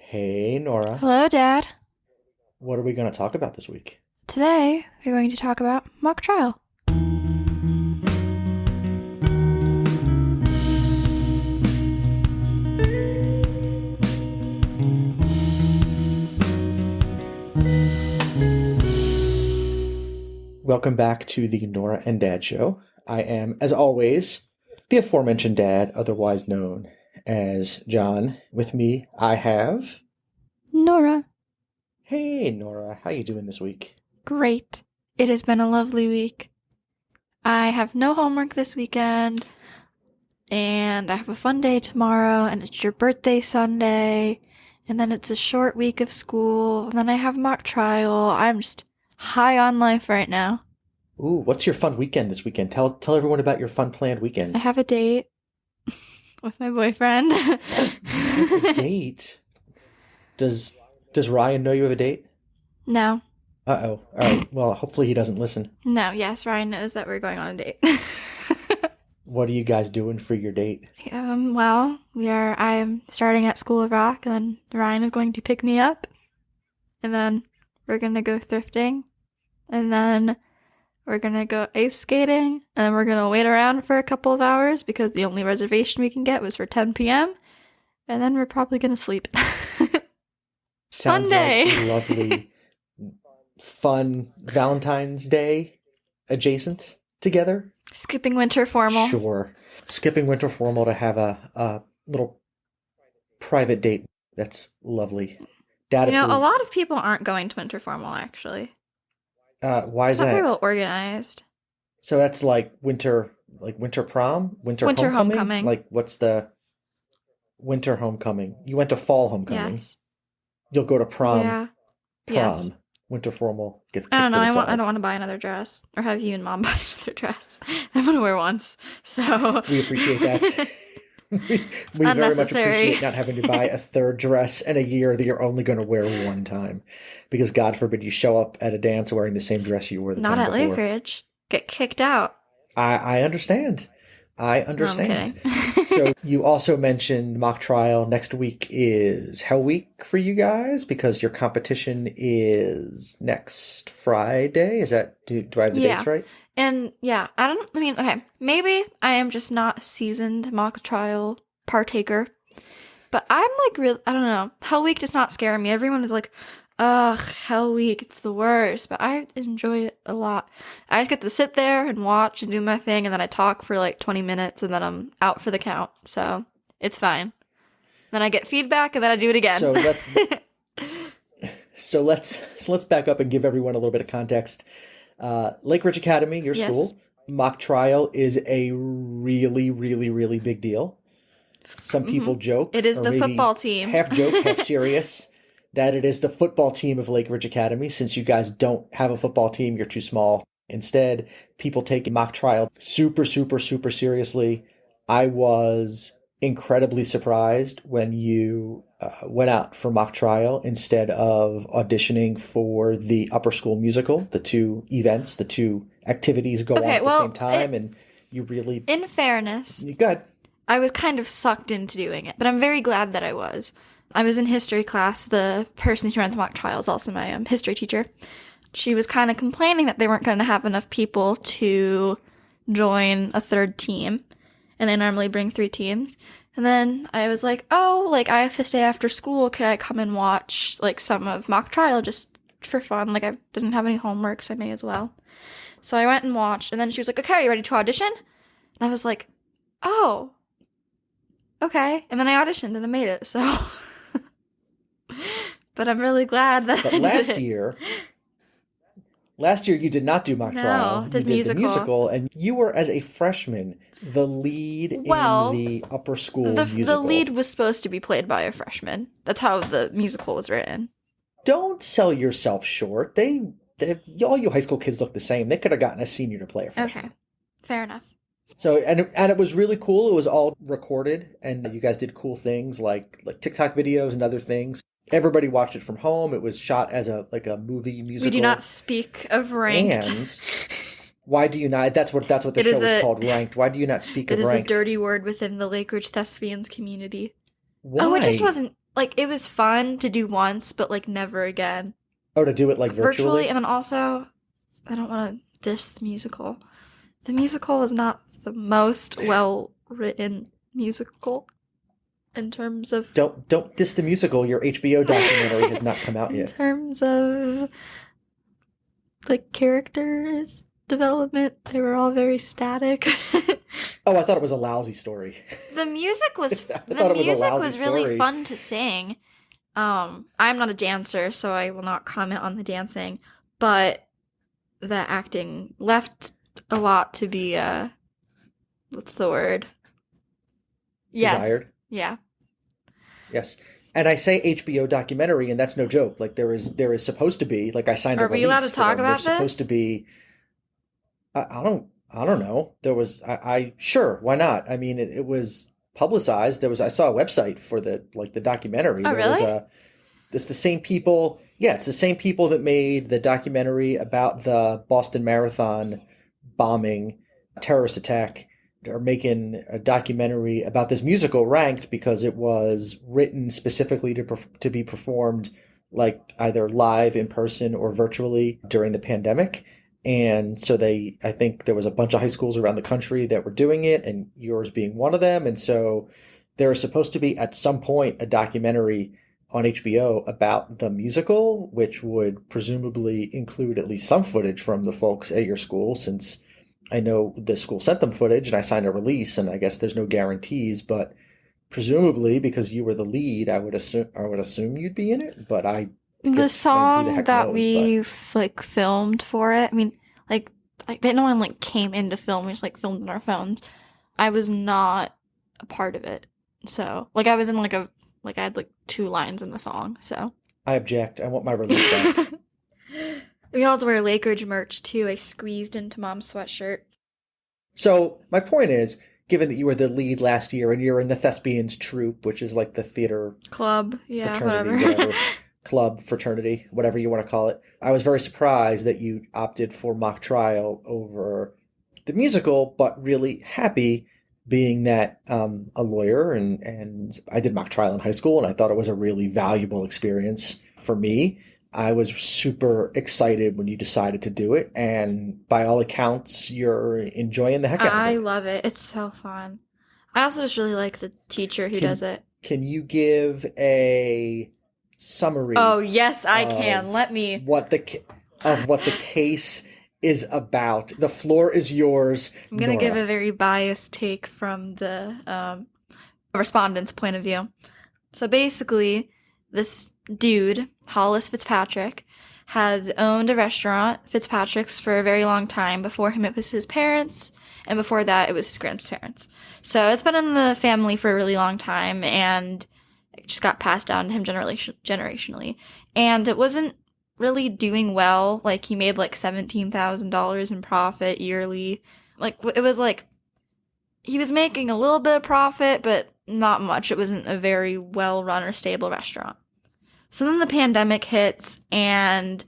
Hey, Nora. Hello, Dad. What are we going to talk about this week? Today we're going to talk about mock trial. Welcome back to the Nora and Dad Show. I am, as always, the aforementioned Dad, otherwise known as John. With me, I have... Norah. Hey, Nora. How you doing this week? Great. It has been a lovely week. I have no homework this weekend, and I have a fun day tomorrow, and it's your birthday Sunday, and then it's a short week of school, and then I have mock trial. I'm just high on life right now. Ooh, what's your fun weekend this weekend? Tell everyone about your fun planned I weekend. have a date with my boyfriend. A date? Does Ryan know you have a date? No. Uh-oh. All right. Well, hopefully he doesn't listen. No, yes, Ryan knows that we're going on a date. What are you guys doing for your date? Well, I am starting at School of Rock, and then Ryan is going to pick me up, and then we're gonna go thrifting, and then we're gonna go ice skating, and then we're gonna wait around for a couple of hours because the only reservation we can get was for 10 p.m., and then we're probably gonna sleep. Sounds Fun day! like a lovely, fun Valentine's Day adjacent together. Skipping winter formal. Sure. Skipping winter formal to have a little private date. That's lovely. Dad A approves. lot of people aren't going to winter formal, actually. Why is It's not very that? well organized. So that's like winter prom, winter Winter homecoming. homecoming. Like what's the winter homecoming? You went to fall homecoming. Yes. You'll go to prom. Yeah. Prom. Yes. Winter formal gets kicked I don't know. to the I side. don't want to buy another dress or have you and Mom buy another dress. I'm gonna wear once, so We appreciate that. we very much unnecessary. appreciate not having to buy a third dress in a year that you're only going to wear one time, because God forbid you show up at a dance wearing the same dress you wore the Not time at before. Lake Ridge. Get kicked out. I understand. I No, I'm understand. kidding. So you also mentioned mock trial. Next week is Hell Week for you guys because your competition is next Friday. Is that, do I have the Yeah. dates right? And yeah, okay, maybe I am just not a seasoned mock trial partaker, but I'm like, real. I don't know. Hell Week does not scare me. Everyone is like, ugh, Hell Week, it's the worst, but I enjoy it a lot. I just get to sit there and watch and do my thing, and then I talk for like 20 minutes, and then I'm out for the count, so it's fine. Then I get feedback, and then I do it again. So let's back up and give everyone a little bit of context. Lake Ridge Academy, your Yes. school, mock trial is a really, really, really big deal. Some people joke, It is or the maybe football team. half joke, half serious, that it is the football team of Lake Ridge Academy. Since you guys don't have a football team, you're too small. Instead, people take mock trial super, super, super seriously. I was incredibly surprised when you went out for mock trial instead of auditioning for the upper school musical, the two events, the two activities go on Okay, at the well, same time, and you really... In fairness, You got... I was kind of sucked into doing it, but I'm very glad that I was. I was in history class. The person who runs mock trial is also my history teacher. She was kind of complaining that they weren't going to have enough people to join a third team, and they normally bring 3 teams. And then I was like, oh, like I have to stay after school. Can I come and watch like some of mock trial just for fun? Like I didn't have any homework, so I may as well. So I went and watched, and then she was like, okay, are you ready to audition? And I was like, oh, okay. And then I auditioned and I made it, so. But I'm really glad that But I did it. last year you did not do mock No, trial. did You did musical. the musical, and you were, as a freshman, the lead Well, in the upper school The musical. lead was supposed to be played by a freshman. That's how the musical was written. Don't sell yourself short. All you high school kids look the same. They could have gotten a senior to play a freshman. Okay, fair enough. So and it was really cool. It was all recorded, and you guys did cool things like TikTok videos and other things. Everybody watched it from home. It was shot as a movie musical. We do not speak of ranked. And why do you not? That's what the It show is is called, Ranked. Why do you not speak It of is a Ranked? dirty word within the Lake Ridge thespians community. Why? Oh, it just wasn't like, it was fun to do once, but, like, never again. Oh, to do it like Virtually, virtually? and then also, I don't want to diss the musical. The musical is not the most well-written musical in terms of Don't diss the musical. Your HBO documentary has not come out in yet. terms of like characters development. They were all very static. Oh, I thought it was a lousy story. The music was I the thought it was a music lousy was really story. fun to sing. I'm not a dancer, so I will not comment on the dancing, but the acting left a lot to be what's the word? Yes. Desired. Yeah. Yes. And I say HBO documentary, and that's no joke. Like there is supposed to be, like I signed a Are we allowed release to for talk them. There's about supposed to this? be I don't know. There was I sure, why not? I mean it was publicized. I saw a website for the documentary. Oh, There was really? a It's the same people. Yeah, it's the same people that made the documentary about the Boston Marathon bombing, terrorist attack. Are making a documentary about this musical Ranked because it was written specifically to be performed like either live in person or virtually during the pandemic. And so I think there was a bunch of high schools around the country that were doing it, and yours being one of them. And so there is supposed to be at some point a documentary on HBO about the musical, which would presumably include at least some footage from the folks at your school, since I know the school sent them footage and I signed a release, and I guess there's no guarantees, but presumably because you were the lead, I would assume you'd be in it, but I The guess who the song heck that knows, but we like filmed for it, I mean, like no one like came in to film. We just like filmed on our phones. I was not a part of it, so like I was in like I had like 2 lines in the song. So I object. I want my release back. we all had to wear Lake Ridge merch too. I squeezed into Mom's sweatshirt. So my point is, given that you were the lead last year and you're in the Thespians troupe, which is like the theater Club, yeah, fraternity, whatever. whatever, club, fraternity, whatever you want to call it. I was very surprised that you opted for mock trial over the musical, but really happy being that a lawyer and I did mock trial in high school and I thought it was a really valuable experience for me. I was super excited when you decided to do it, and by all accounts, you're enjoying the heck out of I it. love it. It's so fun. I also just really like the teacher who does Can it. can you give a Oh, summary yes, I can. of Let me. what the case is about? The floor is yours, I'm gonna give Nora. a very biased take from the respondent's point of view. So basically, this dude, Hollis Fitzpatrick, has owned a restaurant, Fitzpatrick's, for a very long time. Before him, it was his parents, and before that, it was his grandparents. So it's been in the family for a really long time, and it just got passed down to him generationally. And it wasn't really doing well. Like, he made like $17,000 in profit yearly. Like, it was like he was making a little bit of profit, but not much. It wasn't a very well run or stable restaurant. So then the pandemic hits, and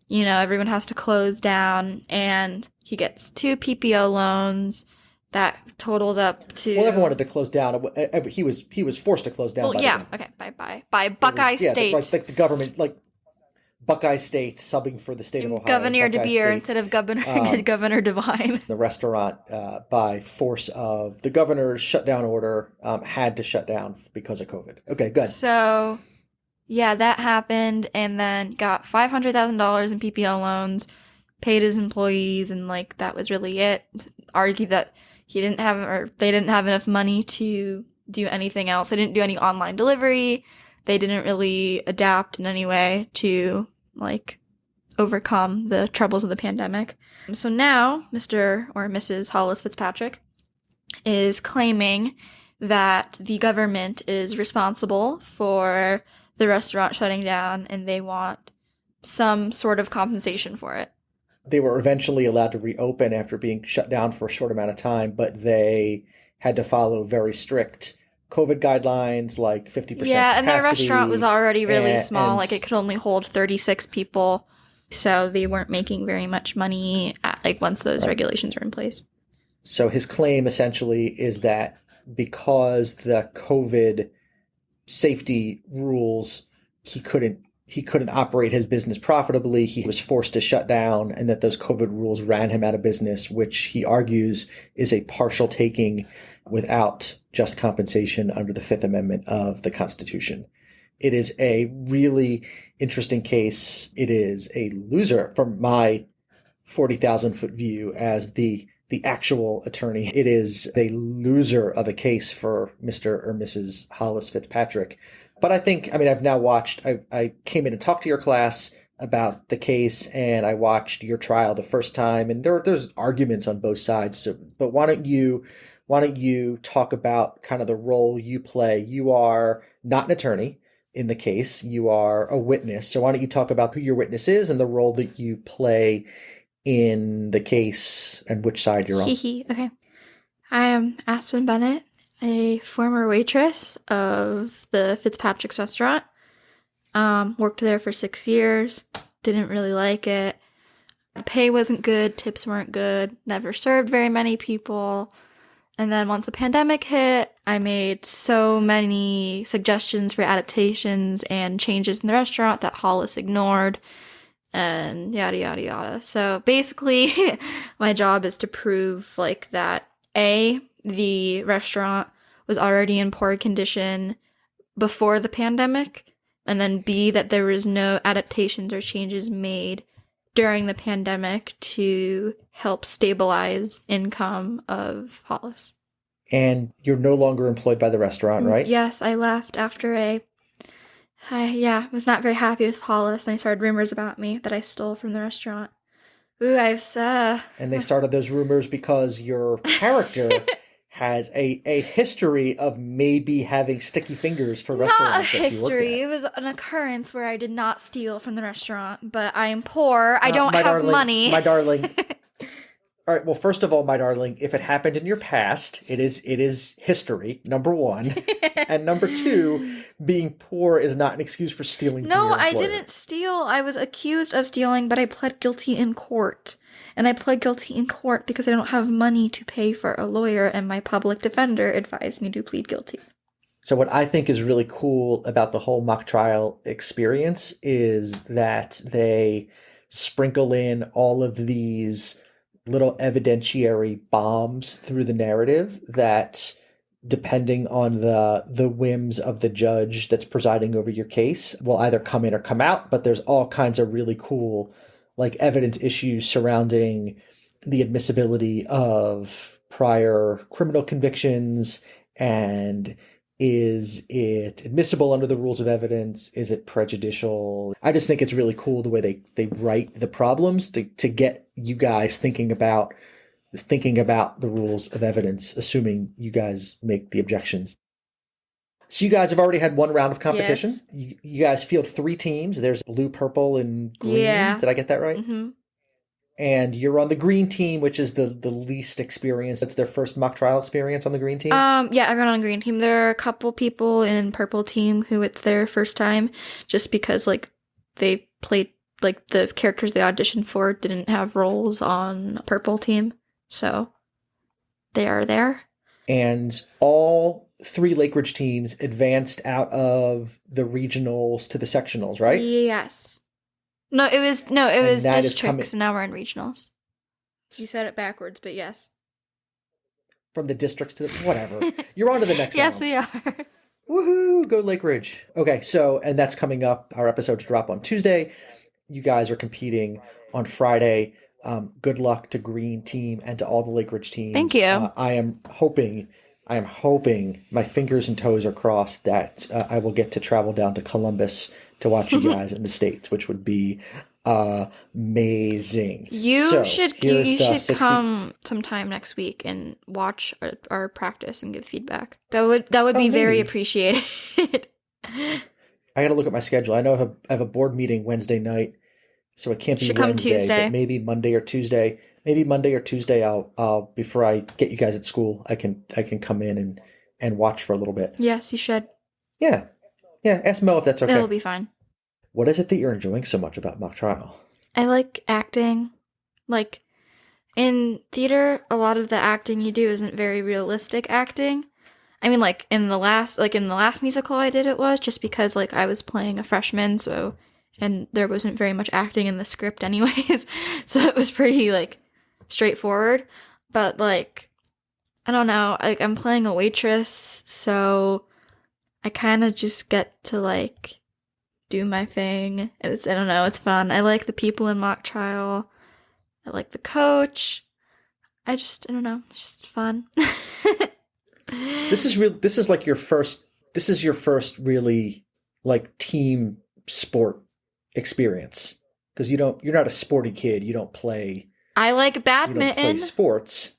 everyone has to close down, and he gets 2 PPO loans that totals up to. Well, everyone wanted to close down. He was forced to close down Well, by the yeah, government. okay, by Buckeye State. Like the government, like Buckeye State subbing for the state of Ohio. Governor Buckeye DeBeer State, instead of Governor um, Governor Devine. the restaurant, by force of the governor's shutdown order, had to shut down because of COVID. Okay, good. So, yeah, that happened, and then got $500,000 in PPO loans, paid his employees, and like that was really it. Argued that he didn't have, or they didn't have enough money to do anything else. They didn't do any online delivery. They didn't really adapt in any way to like overcome the troubles of the pandemic. So now Mr. or Mrs. Hollis Fitzpatrick is claiming that the government is responsible for the restaurant shutting down, and they want some sort of compensation for it. They were eventually allowed to reopen after being shut down for a short amount of time, but they had to follow very strict COVID guidelines, like 50% Yeah, and their capacity. restaurant was already really and, small. and Like, it could only hold 36 people. So they weren't making very much money once those Right. regulations were in place. So his claim essentially is that because the COVID safety rules, he couldn't operate his business profitably. He was forced to shut down, and that those COVID rules ran him out of business, which he argues is a partial taking without just compensation under the Fifth Amendment of the Constitution. It is a really interesting case. It is a loser from my 40,000-foot view as the actual attorney. It is a loser of a case for Mr. or Mrs. Hollis Fitzpatrick. But I think, I mean, I've now watched, I came in and talked to your class about the case, and I watched your trial the first time, and there's arguments on both sides. So, but why don't you talk about kind of the role you play? You are not an attorney in the case. You are a witness. So why don't you talk about who your witness is and the role that you play in the case and which side you're on? Okay. I am Aspen Bennett, a former waitress of the Fitzpatrick's restaurant. Worked there for 6 years. Didn't really like it. The pay wasn't good. Tips weren't good. Never served very many people. And then once the pandemic hit, I made so many suggestions for adaptations and changes in the restaurant that Hollis ignored. And yada, yada, yada. So basically, my job is to prove, like, that A, the restaurant was already in poor condition before the pandemic, and then B, that there was no adaptations or changes made during the pandemic to help stabilize income of Hollis. And you're no longer employed by the restaurant, right? Yes, I left after I was not very happy with Hollis, and I started rumors about me that I stole from the restaurant. Ooh, And they started those rumors because your character has a history of maybe having sticky fingers for restaurants. Not a history. It was an occurrence where I did not steal from the restaurant, but I am poor. I don't have money. My darling. All right, well, first of all, my darling, if it happened in your past, it is history, number one. And number two, being poor is not an excuse for stealing from your employer. I didn't steal. I was accused of stealing, but I pled guilty in court. And I pled guilty in court because I don't have money to pay for a lawyer, and my public defender advised me to plead guilty. So what I think is really cool about the whole mock trial experience is that they sprinkle in all of these little evidentiary bombs through the narrative that, depending on the whims of the judge that's presiding over your case, will either come in or come out. But there's all kinds of really cool, like, evidence issues surrounding the admissibility of prior criminal convictions, and is it admissible under the rules of evidence? Is it prejudicial? I just think it's really cool the way they write the problems to get you guys thinking about the rules of evidence, assuming you guys make the objections. So you guys have already had one round of competition. Yes. You guys field 3 teams. There's blue, purple, and green. Yeah. Did I get that right? Mm-hmm. And you're on the green team, which is the least experienced. It's their first mock trial experience on the green team? Yeah, everyone on the green team. There are a couple people in purple team who it's their first time, just because, like, they played, like, the characters they auditioned for didn't have roles on purple team. So they are there. And all 3 Lake Ridge teams advanced out of the regionals to the sectionals, right? Yes. No, it was districts, and now we're in regionals. You said it backwards, but yes. From the districts to the... Whatever. You're on to the next round. Yes, we are. Woohoo! Go Lake Ridge. Okay, so, and that's coming up. Our episodes drop on Tuesday. You guys are competing on Friday. Good luck to Green Team and to all the Lake Ridge teams. Thank you. I am hoping, my fingers and toes are crossed that I will get to travel down to Columbus to watch you guys in the States, which would be amazing. You should come sometime next week and watch our practice and give feedback. That would be very appreciated. I got to look at my schedule. I know I have a board meeting Wednesday night, so it can't be Wednesday. Come Tuesday. But maybe Monday or Tuesday. I'll before I get you guys at school, I can come in and watch for a little bit. Yes, you should. Yeah. Ask Mo if that's okay. It'll be fine. What is it that you're enjoying so much about mock trial? I like acting. Like, in theater, a lot of the acting you do isn't very realistic acting. I mean, like in the last musical I did, it was just because like I was playing a freshman, so and there wasn't very much acting in the script, anyways, so it was pretty like straightforward. But like I don't know, like I'm playing a waitress, so I kind of just get to like do my thing. And it's I don't know, it's fun. I like the people in mock trial. I like the coach. I don't know, it's just fun. This is real. This is like your first. This is your first really like team sport experience because you don't. You're not a sporty kid. You don't play. I like You don't play badminton. sports.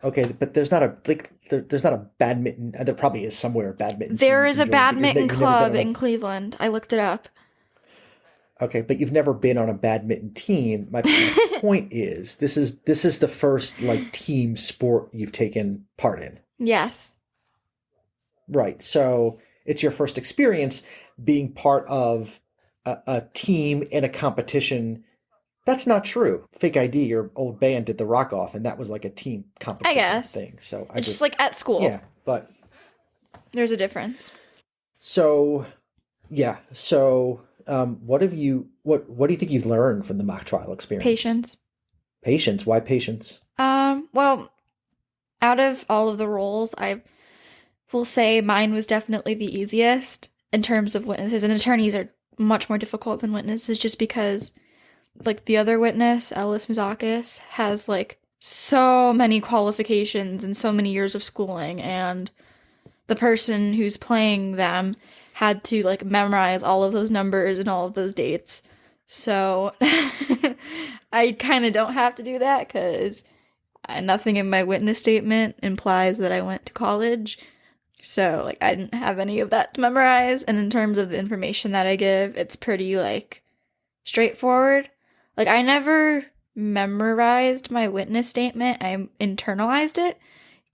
Okay, but there's not a like. There's not a badminton. There probably is somewhere a badminton team There you is can a join, but badminton you've never been club on in a. Cleveland. I looked it up. Okay, but you've never been on a badminton team. My point is this is the first like team sport you've taken part in. Yes. Right. So it's your first experience being part of a team in a competition. That's not true. Fake ID, your old band did the rock off, and that was like a team I competition guess. thing. So I It's just just, like at school. yeah. But There's a difference. so, yeah. So, what do you think you've learned from the mock trial experience? Patience. Patience. Why patience? Well, out of all of the roles, I will say mine was definitely the easiest in terms of witnesses, and attorneys are much more difficult than witnesses just because like the other witness, Ellis Muzakis, has like so many qualifications and so many years of schooling, and the person who's playing them had to like memorize all of those numbers and all of those dates. So I kind of don't have to do that because nothing in my witness statement implies that I went to college. So like I didn't have any of that to memorize. And in terms of the information that I give, it's pretty like straightforward. Like I never memorized my witness statement. I internalized it.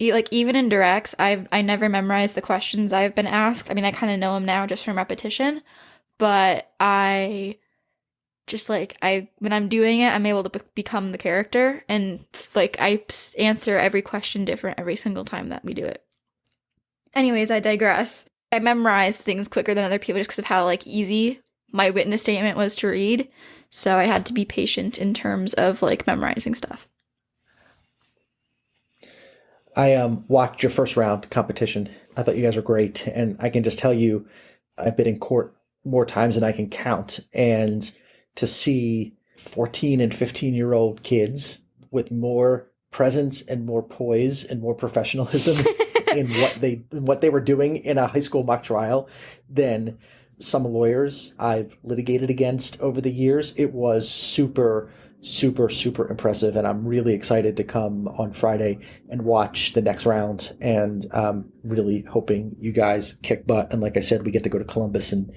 Like even in directs, I never memorized the questions I've been asked. I mean, I kind of know them now just from repetition, but I just like I when I'm doing it, I'm able to become the character, and like answer every question different every single time that we do it. Anyways, I digress. I memorized things quicker than other people just because of how like easy my witness statement was to read. So I had to be patient in terms of like memorizing stuff. I watched your first round competition. I thought you guys were great, and I can just tell you, I've been in court more times than I can count, and to see 14 and 15-year-old kids with more presence and more poise and more professionalism in what they were doing in a high school mock trial than some lawyers I've litigated against over the years. It was super, super, super impressive, and I'm really excited to come on Friday and watch the next round. And really hoping you guys kick butt. And like I said, we get to go to Columbus and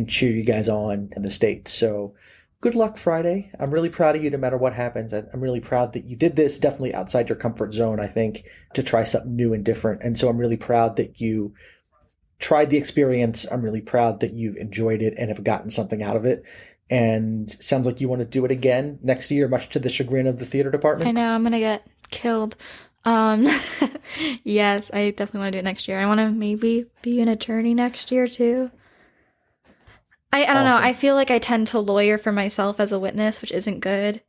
cheer you guys on in the state. So good luck Friday. I'm really proud of you no matter what happens. I'm really proud that you did this, definitely outside your comfort zone, I think, to try something new and different. And so I'm really proud that you tried the experience. I'm really proud that you've enjoyed it and have gotten something out of it. And sounds like you want to do it again next year, much to the chagrin of the theater I department. know I'm gonna get killed. Um, yes, I definitely want to do it next year. I want to maybe be an attorney next year too. I don't know. Awesome. I feel like I tend to lawyer for myself as a witness, which isn't good.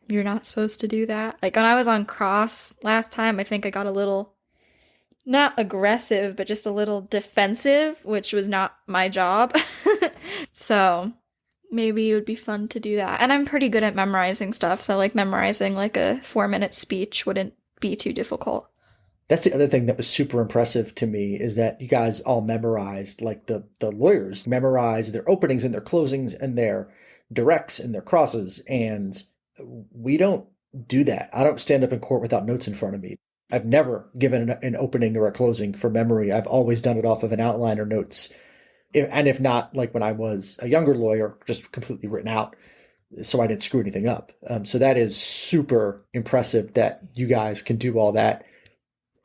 You're not supposed to do that. Like when I was on cross last time, I think I got a little not aggressive, but just a little defensive, which was not my job. So maybe it would be fun to do that. And I'm pretty good at memorizing stuff, so like memorizing like a 4-minute speech wouldn't be too difficult. That's the other thing that was super impressive to me is that you guys all memorized, like the lawyers memorized their openings and their closings and their directs and their crosses. And we don't do that. I don't stand up in court without notes in front of me. I've never given an opening or a closing for memory. I've always done it off of an outline or notes. And if not, like when I was a younger lawyer, just completely written out so I didn't screw anything up. So that is super impressive that you guys can do all that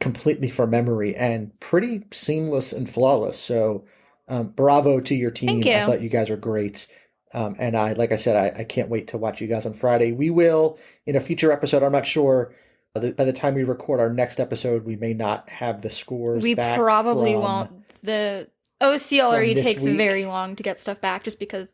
completely from memory and pretty seamless and flawless. So bravo to your Thank team. I you. thought you guys were great. And like I said, I can't wait to watch you guys on Friday. We will, in a future episode, I'm not sure By the time we record our next episode, we may not have the scores We back probably won't. The OCLRE this takes week. very long to get stuff back just because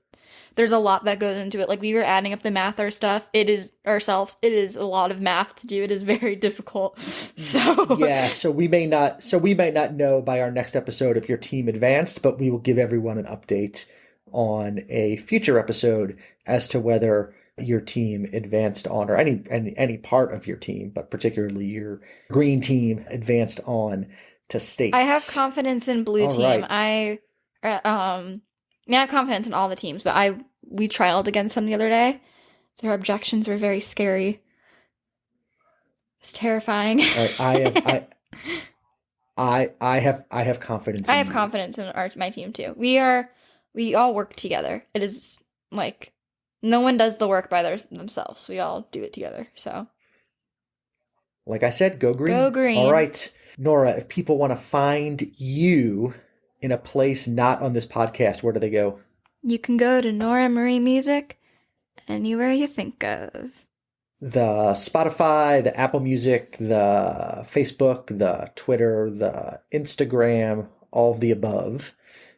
there's a lot that goes into it. Like we were adding up the math our stuff. It is ourselves. It is a lot of math to do. It is very difficult. So Yeah, so we might not know by our next episode if your team advanced, but we will give everyone an update on a future episode as to whether your team advanced on, or any part of your team, but particularly your green team advanced on to I have states. confidence in blue All team. right. I have confidence in all the teams, but we trialed against them the other day. Their objections were very scary. It was terrifying. All right. I have confidence I in have you. confidence in my team too. We all work together. It is like no one does the work by themselves. We all do it together. So Like I said, go green. go green. All right. Nora, if people want to find you in a place not on this podcast, where do they go? You can go to Norah Marie Music anywhere you think of. The Spotify, the Apple Music, the Facebook, the Twitter, the Instagram, all of the above.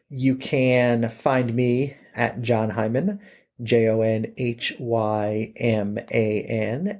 You can find me at John Hyman, JONHYMAN.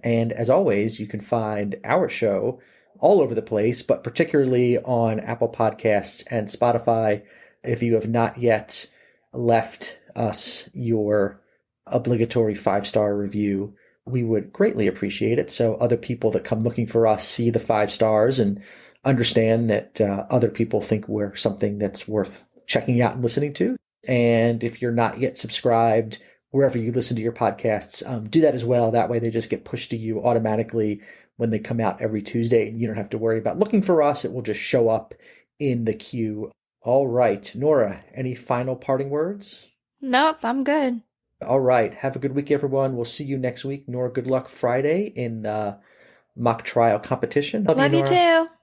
And as always, you can find our show all over the place, but particularly on Apple Podcasts and Spotify. If you have not yet left us your obligatory 5-star review, we would greatly appreciate it. So other people that come looking for us see the 5 stars and understand that other people think we're something that's worth checking out and listening to. And if you're not yet subscribed, wherever you listen to your podcasts, do that as well. That way they just get pushed to you automatically when they come out every Tuesday. And you don't have to worry about looking for us. It will just show up in the queue. All right. Nora, any final parting words? Nope, I'm good. All right. Have a good week, everyone. We'll see you next week. Nora, good luck Friday in the mock trial competition. Love you Nora. too.